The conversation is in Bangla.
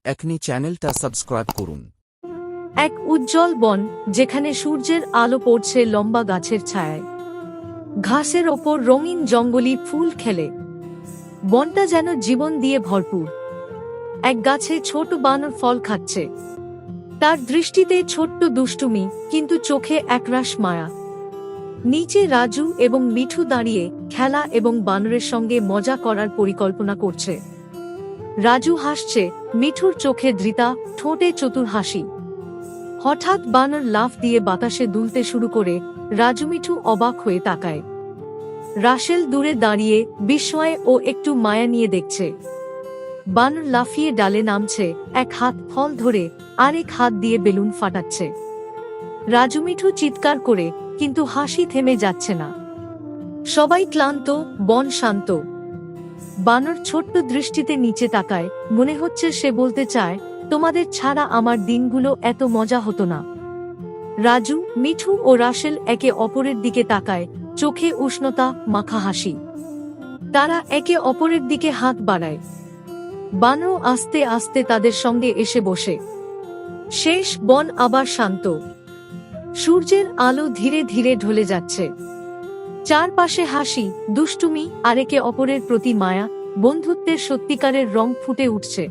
এখনি চ্যানেলটা সাবস্ক্রাইব করুন। এক উজ্জ্বল বন, যেখানে সূর্যের আলো পড়ছে লম্বা গাছের ছায়ায়। ঘাসের ওপর রঙিন জঙ্গলি ফুল খেলে। বনটা যেন জীবন দিয়ে ভরপুর। এক গাছে ছোট বানর ফল খাচ্ছে। তার দৃষ্টিতে ছোট্ট দুষ্টুমি, কিন্তু চোখে একরাশ মায়া। নিচে রাজু এবং মিঠু দাঁড়িয়ে খেলা এবং বানরের সঙ্গে মজা করার পরিকল্পনা করছে। রাজু হাসছে, মিঠুর চোখে ধৃতা, ঠোঁটে চতুর হাসি। হঠাৎ বানর লাফ দিয়ে বাতাসে দুলতে শুরু করে। রাজু মিঠু অবাক হয়ে তাকায়। রাসেল দূরে দাঁড়িয়ে বিস্ময়ে ও একটু মায়া নিয়ে দেখছে। বানর লাফিয়ে ডালে নামছে, এক হাত ফল ধরে আরেক হাত দিয়ে বেলুন ফাটাচ্ছে। রাজু মিঠু চিৎকার করে, কিন্তু হাসি থেমে যাচ্ছে না। সবাই ক্লান্ত, বন শান্ত। বানর ছোট্ট দৃষ্টিতে নিচে তাকায়, মনে হচ্ছে সে বলতে চায়, তোমাদের ছাড়া আমার দিনগুলো এত মজা হতো না। রাজু, মিঠু ও রাসেল একে অপরের দিকে তাকায়, চোখে উষ্ণতা মাখা হাসি। তারা একে অপরের দিকে হাত বাড়ায়। বানর আস্তে আস্তে তাদের সঙ্গে এসে বসে। শেষ, বন আবার শান্ত। সূর্যের আলো ধীরে ধীরে ঢলে যাচ্ছে। চারপাশে হাসি, দুষ্টুমি আর একে অপরের প্রতি মায়া, বন্ধুত্বের সত্যিকারের রং ফুটে উঠছে।